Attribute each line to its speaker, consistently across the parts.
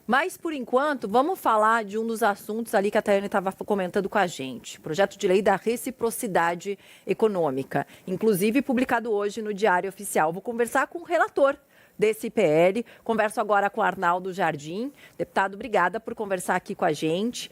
Speaker 1: Mas, por enquanto, vamos falar de um dos assuntos ali que a Tayane estava comentando com a gente. Projeto de lei da reciprocidade econômica, inclusive publicado hoje no Diário Oficial. Vou conversar com o relator desse PL. Converso agora com Arnaldo Jardim. Deputado, obrigada por conversar aqui com a gente.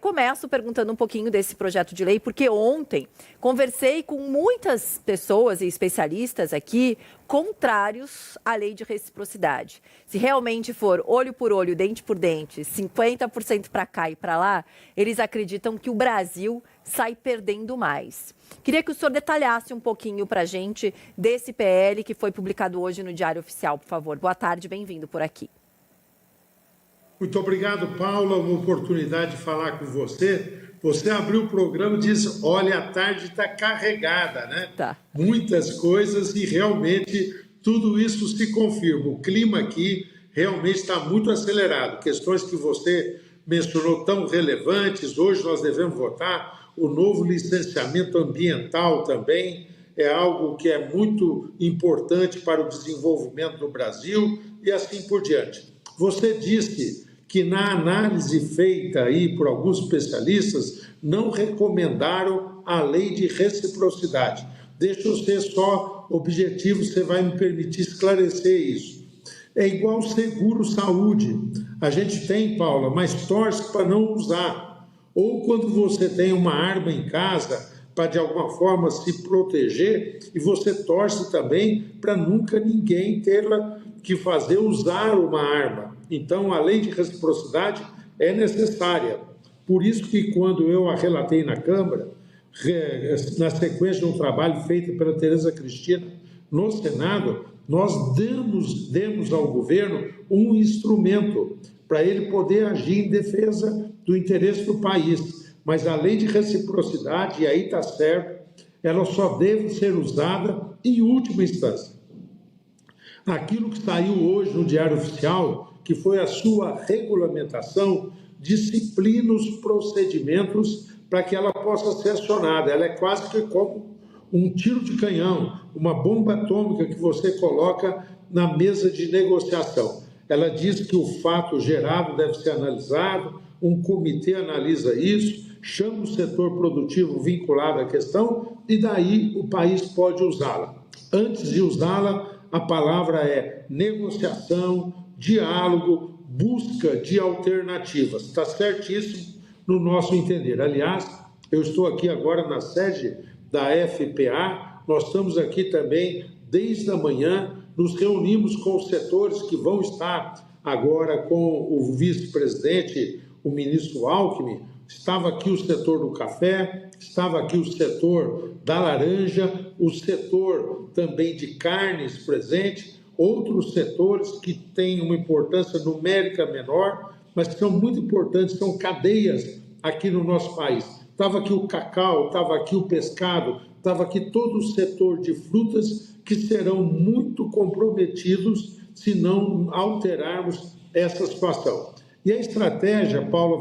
Speaker 1: Começo perguntando um pouquinho desse projeto de lei, porque ontem conversei com muitas pessoas e especialistas aqui contrários à lei de reciprocidade. Se realmente for olho por olho, dente por dente, 50% para cá e para lá, eles acreditam que o Brasil sai perdendo mais. Queria que o senhor detalhasse um pouquinho para a gente desse PL que foi publicado hoje no Diário Oficial, por favor. Boa tarde, bem-vindo por aqui.
Speaker 2: Muito obrigado, Paula, uma oportunidade de falar com você. Você abriu o programa e disse, olha, a tarde está carregada, né?
Speaker 1: Tá.
Speaker 2: Muitas coisas e realmente tudo isso se confirma. O clima aqui realmente está muito acelerado. Questões que você mencionou tão relevantes. Hoje nós devemos votar o novo licenciamento ambiental também. É algo que é muito importante para o desenvolvimento do Brasil e assim por diante. Você disse que na análise feita aí por alguns especialistas, não recomendaram a lei de reciprocidade. Deixa eu ser só objetivo, você vai me permitir esclarecer isso. É igual seguro-saúde. A gente tem, Paula, mas torce para não usar. Ou quando você tem uma arma em casa, para de alguma forma se proteger, e você torce também para nunca ninguém terla que fazer usar uma arma. Então, a lei de reciprocidade é necessária. Por isso que, quando eu a relatei na Câmara, na sequência de um trabalho feito pela Tereza Cristina no Senado, nós demos ao governo um instrumento para ele poder agir em defesa do interesse do país. Mas a lei de reciprocidade, e aí está certo, ela só deve ser usada em última instância. Aquilo que saiu hoje no Diário Oficial, que foi a sua regulamentação, disciplina os procedimentos para que ela possa ser acionada. Ela é quase que como um tiro de canhão, uma bomba atômica que você coloca na mesa de negociação. Ela diz que o fato gerado deve ser analisado, um comitê analisa isso, chama o setor produtivo vinculado à questão e daí o país pode usá-la. Antes de usá-la, a palavra é negociação, diálogo, busca de alternativas. Está certíssimo no nosso entender. Aliás, eu estou aqui agora na sede da FPA, nós estamos aqui também desde a manhã, nos reunimos com os setores que vão estar agora com o vice-presidente, o ministro Alckmin. Estava aqui o setor do café, estava aqui o setor da laranja, o setor também de carnes presente, outros setores que têm uma importância numérica menor, mas que são muito importantes, são cadeias aqui no nosso país. Estava aqui o cacau, estava aqui o pescado, estava aqui todo o setor de frutas que serão muito comprometidos se não alterarmos essa situação. E a estratégia, Paula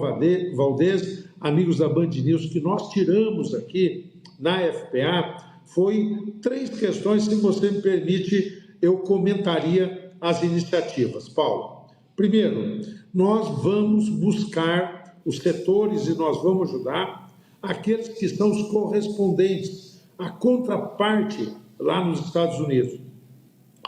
Speaker 2: Valdez, amigos da Band News, que nós tiramos aqui na FPA, foi 3 questões, se você me permite, eu comentaria as iniciativas. Paulo, primeiro, nós vamos buscar os setores e nós vamos ajudar aqueles que são os correspondentes, a contraparte lá nos Estados Unidos.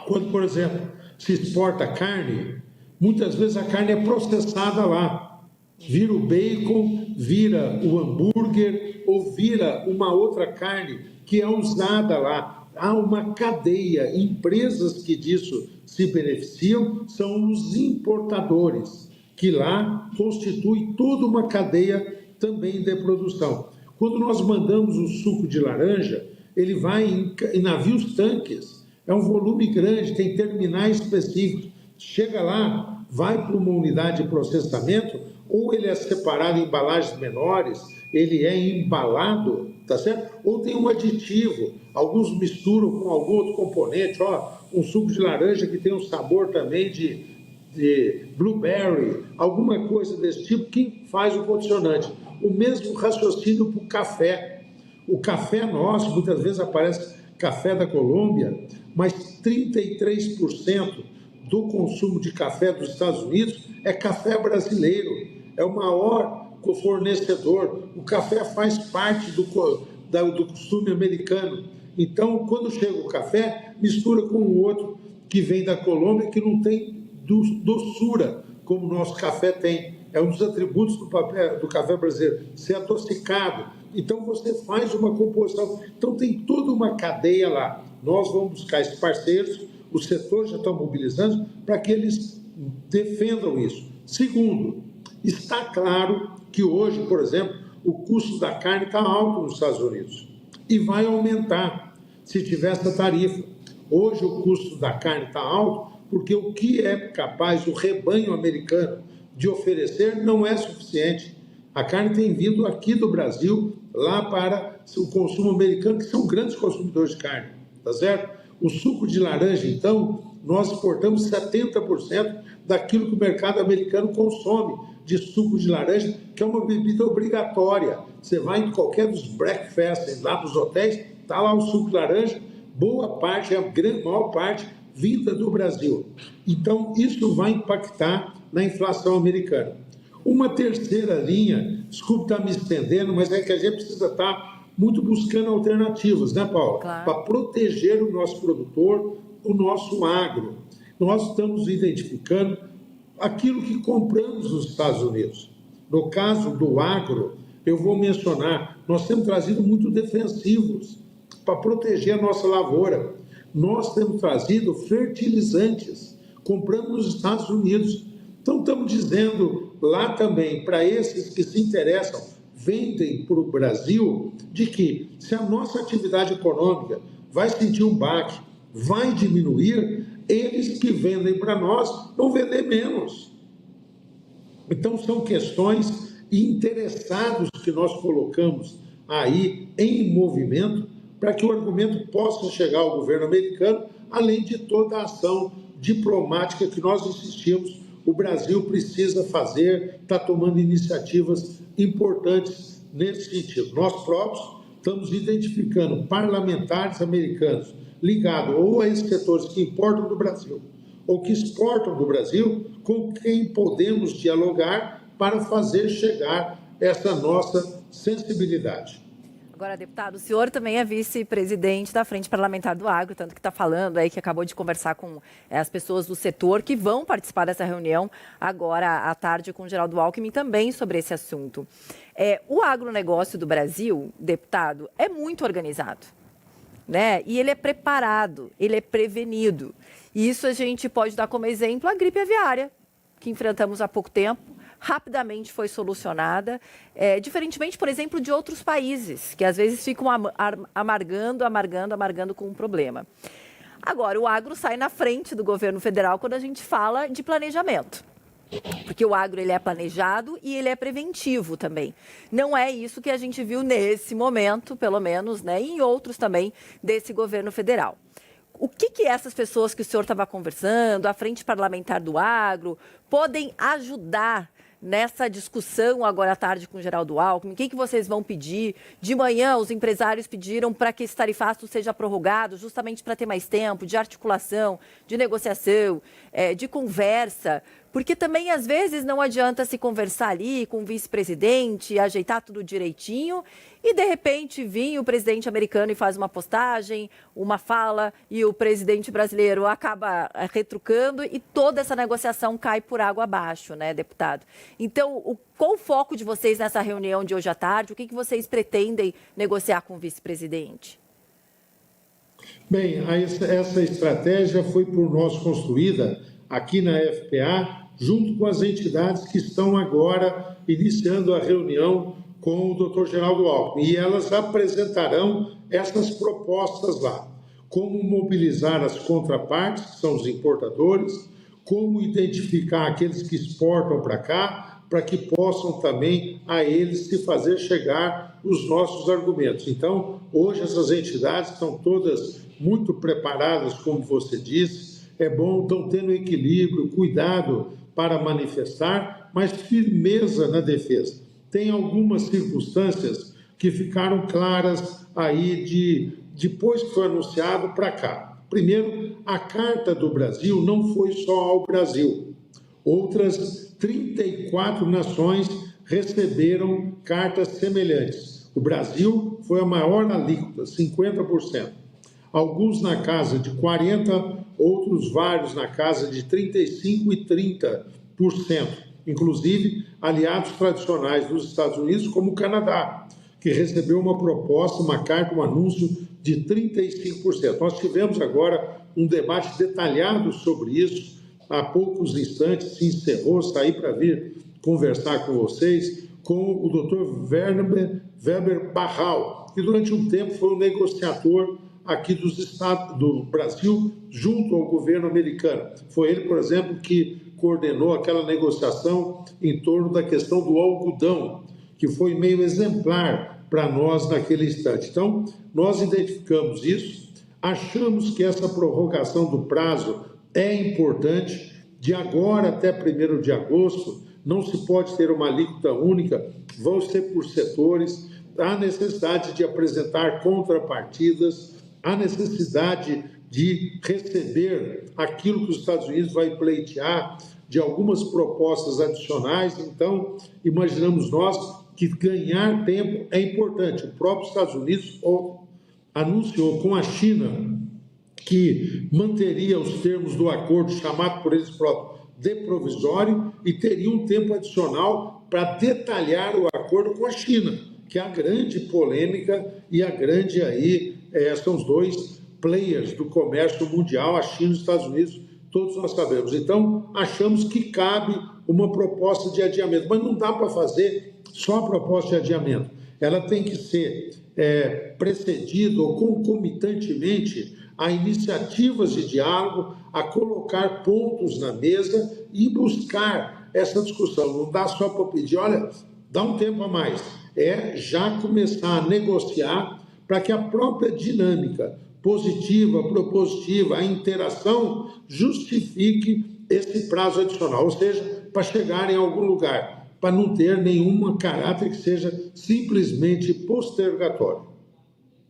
Speaker 2: Quando, por exemplo, se exporta carne, muitas vezes a carne é processada lá, vira o bacon, vira o hambúrguer ou vira uma outra carne que é usada lá. Há uma cadeia, empresas que disso se beneficiam são os importadores, que lá constitui toda uma cadeia também de produção. Quando nós mandamos o suco de laranja, ele vai em navios tanques, é um volume grande, tem terminais específicos, chega lá, vai para uma unidade de processamento, ou ele é separado em embalagens menores, ele é embalado, tá certo? Ou tem um aditivo, alguns misturam com algum outro componente, um suco de laranja que tem um sabor também de blueberry, alguma coisa desse tipo, que faz o condicionante. O mesmo raciocínio para o café. O café nosso, muitas vezes aparece café da Colômbia, mas 33% do consumo de café dos Estados Unidos é café brasileiro, é o maior fornecedor. O café faz parte do costume americano. Então, quando chega o café, mistura com o outro que vem da Colômbia, que não tem doçura, como o nosso café tem. É um dos atributos do café brasileiro, ser adocicado. Então, você faz uma composição. Então, tem toda uma cadeia lá. Nós vamos buscar esses parceiros, os setores já estão mobilizando para que eles defendam isso. Segundo, está claro que hoje, por exemplo, o custo da carne está alto nos Estados Unidos e vai aumentar se tiver essa tarifa. Hoje o custo da carne está alto porque o que é capaz o rebanho americano de oferecer não é suficiente. A carne tem vindo aqui do Brasil lá para o consumo americano, que são grandes consumidores de carne, tá certo? O suco de laranja, então, nós exportamos 70% daquilo que o mercado americano consome de suco de laranja, que é uma bebida obrigatória. Você vai em qualquer dos breakfasts, lá nos hotéis, está lá o suco de laranja, boa parte, a maior parte, vinda do Brasil. Então, isso vai impactar na inflação americana. Uma terceira linha, desculpe estar me estendendo, mas é que a gente precisa estar muito buscando alternativas, né, Paula?
Speaker 1: Claro.
Speaker 2: Para proteger o nosso produtor, o nosso agro. Nós estamos identificando aquilo que compramos nos Estados Unidos. No caso do agro, eu vou mencionar, nós temos trazido muito defensivos para proteger a nossa lavoura. Nós temos trazido fertilizantes, compramos nos Estados Unidos. Então, estamos dizendo lá também, para esses que se interessam, vendem para o Brasil, de que se a nossa atividade econômica vai sentir um baque, vai diminuir, eles que vendem para nós vão vender menos. Então, são questões interessados que nós colocamos aí em movimento para que o argumento possa chegar ao governo americano, além de toda a ação diplomática que nós insistimos. O Brasil precisa fazer, está tomando iniciativas importantes nesse sentido. Nós próprios estamos identificando parlamentares americanos ligados ou a esses setores que importam do Brasil ou que exportam do Brasil, com quem podemos dialogar para fazer chegar essa nossa sensibilidade.
Speaker 1: Agora, deputado, o senhor também é vice-presidente da Frente Parlamentar do Agro, tanto que está falando aí que acabou de conversar com as pessoas do setor que vão participar dessa reunião agora à tarde com o Geraldo Alckmin também sobre esse assunto. O agronegócio do Brasil, deputado, é muito organizado, né? E ele é preparado, ele é prevenido. E isso a gente pode dar como exemplo a gripe aviária, que enfrentamos há pouco tempo. Rapidamente foi solucionada, diferentemente, por exemplo, de outros países, que às vezes ficam amargando com um problema. Agora, o agro sai na frente do governo federal quando a gente fala de planejamento, porque o agro ele é planejado e ele é preventivo também. Não é isso que a gente viu nesse momento, pelo menos, né, e em outros também desse governo federal. O que essas pessoas que o senhor estava conversando, a Frente Parlamentar do Agro, podem ajudar nessa discussão agora à tarde com o Geraldo Alckmin? O que vocês vão pedir? De manhã, os empresários pediram para que esse tarifaço seja prorrogado, justamente para ter mais tempo de articulação, de negociação, de conversa. Porque também, às vezes, não adianta se conversar ali com o vice-presidente, ajeitar tudo direitinho e, de repente, vir o presidente americano e faz uma postagem, uma fala, e o presidente brasileiro acaba retrucando e toda essa negociação cai por água abaixo, né, deputado? Então, qual o foco de vocês nessa reunião de hoje à tarde? O que vocês pretendem negociar com o vice-presidente?
Speaker 2: Bem, essa estratégia foi por nós construída aqui na FPA, junto com as entidades que estão agora iniciando a reunião com o Dr. Geraldo Alckmin. E elas apresentarão essas propostas lá. Como mobilizar as contrapartes, que são os importadores, como identificar aqueles que exportam para cá, para que possam também a eles se fazer chegar os nossos argumentos. Então, hoje essas entidades estão todas muito preparadas, como você disse. É bom, estão tendo equilíbrio, cuidado para manifestar, mas firmeza na defesa. Tem algumas circunstâncias que ficaram claras aí depois que foi anunciado para cá. Primeiro, a carta do Brasil não foi só ao Brasil. Outras 34 nações receberam cartas semelhantes. O Brasil foi a maior alíquota, 50%. Alguns na casa de 40%, outros vários na casa de 35% e 30%. Inclusive, aliados tradicionais dos Estados Unidos, como o Canadá, que recebeu uma proposta, uma carta, um anúncio de 35%. Nós tivemos agora um debate detalhado sobre isso. Há poucos instantes se encerrou, saí para vir conversar com vocês, com o Dr. Weber Barral, que durante um tempo foi um negociador aqui dos Estados do Brasil junto ao governo americano. Foi ele, por exemplo, que coordenou aquela negociação em torno da questão do algodão, que foi meio exemplar para nós naquele instante. Então, nós identificamos isso, achamos que essa prorrogação do prazo é importante. De agora até 1º de agosto, não se pode ter uma alíquota única, vão ser por setores, há necessidade de apresentar contrapartidas, há necessidade de receber aquilo que os Estados Unidos vai pleitear, de algumas propostas adicionais. Então, imaginamos nós que ganhar tempo é importante. O próprio Estados Unidos anunciou com a China que manteria os termos do acordo chamado por eles próprios de provisório e teria um tempo adicional para detalhar o acordo com a China, que é a grande polêmica e a grande aí, são os dois players do comércio mundial, a China e os Estados Unidos, todos nós sabemos. Então, achamos que cabe uma proposta de adiamento, mas não dá para fazer só a proposta de adiamento. Ela tem que ser precedida ou concomitantemente a iniciativas de diálogo, a colocar pontos na mesa e buscar essa discussão. Não dá só para pedir, olha, dá um tempo a mais. É já começar a negociar para que a própria dinâmica positiva, propositiva, a interação justifique esse prazo adicional, ou seja, para chegar em algum lugar, para não ter nenhum caráter que seja simplesmente postergatório.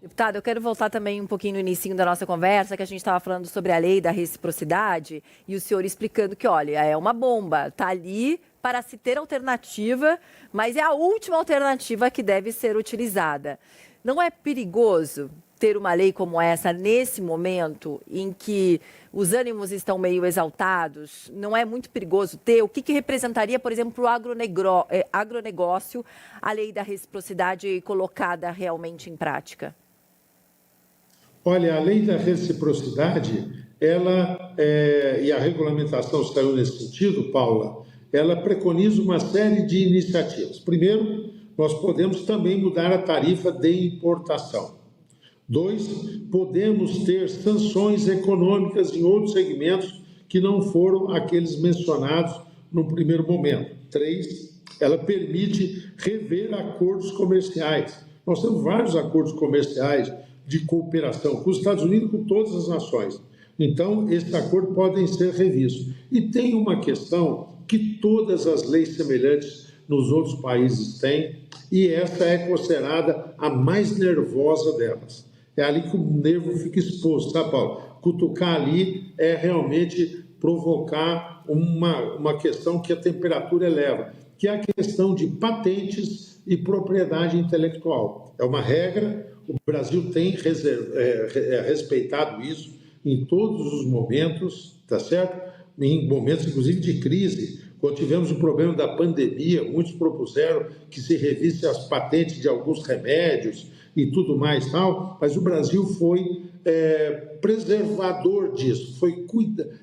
Speaker 1: Deputado, eu quero voltar também um pouquinho no início da nossa conversa, que a gente estava falando sobre a lei da reciprocidade e o senhor explicando que, olha, é uma bomba, está ali para se ter alternativa, mas é a última alternativa que deve ser utilizada. Não é perigoso ter uma lei como essa nesse momento em que os ânimos estão meio exaltados? Não é muito perigoso ter? O que representaria, por exemplo, para o agronegócio a lei da reciprocidade colocada realmente em prática?
Speaker 2: Olha, a lei da reciprocidade, e a regulamentação saiu nesse sentido, Paula, ela preconiza uma série de iniciativas. Primeiro, nós podemos também mudar a tarifa de importação. 2, podemos ter sanções econômicas em outros segmentos que não foram aqueles mencionados no primeiro momento. 3, ela permite rever acordos comerciais. Nós temos vários acordos comerciais de cooperação com os Estados Unidos e com todas as nações. Então, esses acordos podem ser revistos. E tem uma questão que todas as leis semelhantes nos outros países têm, e essa é considerada a mais nervosa delas. É ali que o nervo fica exposto, tá, Paulo? Cutucar ali é realmente provocar uma questão que a temperatura eleva, que é a questão de patentes e propriedade intelectual. É uma regra. O Brasil tem respeitado isso em todos os momentos, tá certo? Em momentos, inclusive, de crise. Quando tivemos o problema da pandemia, muitos propuseram que se revisse as patentes de alguns remédios e tudo mais tal, mas o Brasil foi preservador disso,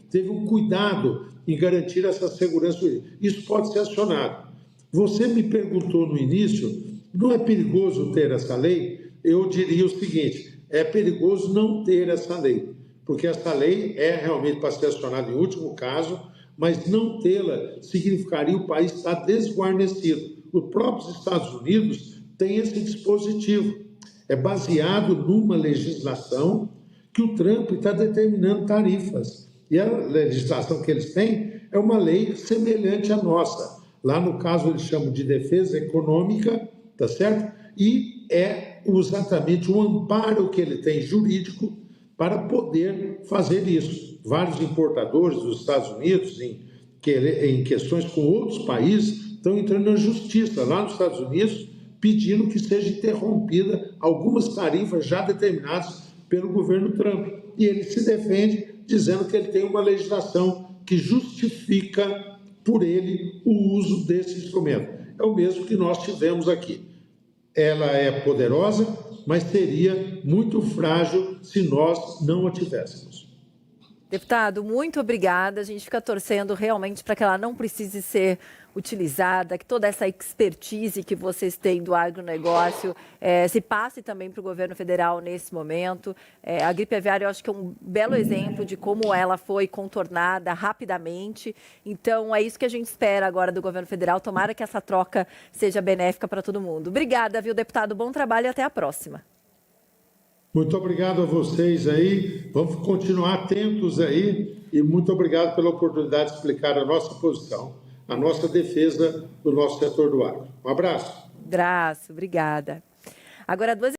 Speaker 2: teve um cuidado em garantir essa segurança jurídica. Isso pode ser acionado. Você me perguntou no início, não é perigoso ter essa lei? Eu diria o seguinte, é perigoso não ter essa lei, porque essa lei é realmente para ser acionada em último caso, mas não tê-la significaria o país estar desguarnecido. Os próprios Estados Unidos têm esse dispositivo, é baseado numa legislação que o Trump está determinando tarifas, e a legislação que eles têm é uma lei semelhante à nossa. Lá no caso eles chamam de defesa econômica, tá certo? E é exatamente o amparo que ele tem jurídico para poder fazer isso. Vários importadores dos Estados Unidos, em questões com outros países, estão entrando na justiça lá nos Estados Unidos, pedindo que seja interrompida algumas tarifas já determinadas pelo governo Trump. E ele se defende dizendo que ele tem uma legislação que justifica por ele o uso desse instrumento. É o mesmo que nós tivemos aqui. Ela é poderosa, mas seria muito frágil se nós não a tivéssemos.
Speaker 1: Deputado, muito obrigada. A gente fica torcendo realmente para que ela não precise ser utilizada, que toda essa expertise que vocês têm do agronegócio se passe também para o governo federal nesse momento. A gripe aviária, eu acho que é um belo exemplo de como ela foi contornada rapidamente. Então, é isso que a gente espera agora do governo federal. Tomara que essa troca seja benéfica para todo mundo. Obrigada, viu, deputado? Bom trabalho e até a próxima.
Speaker 2: Muito obrigado a vocês aí, vamos continuar atentos aí e muito obrigado pela oportunidade de explicar a nossa posição, a nossa defesa do nosso setor do agro. Um abraço.
Speaker 1: Abraço, obrigada. Agora,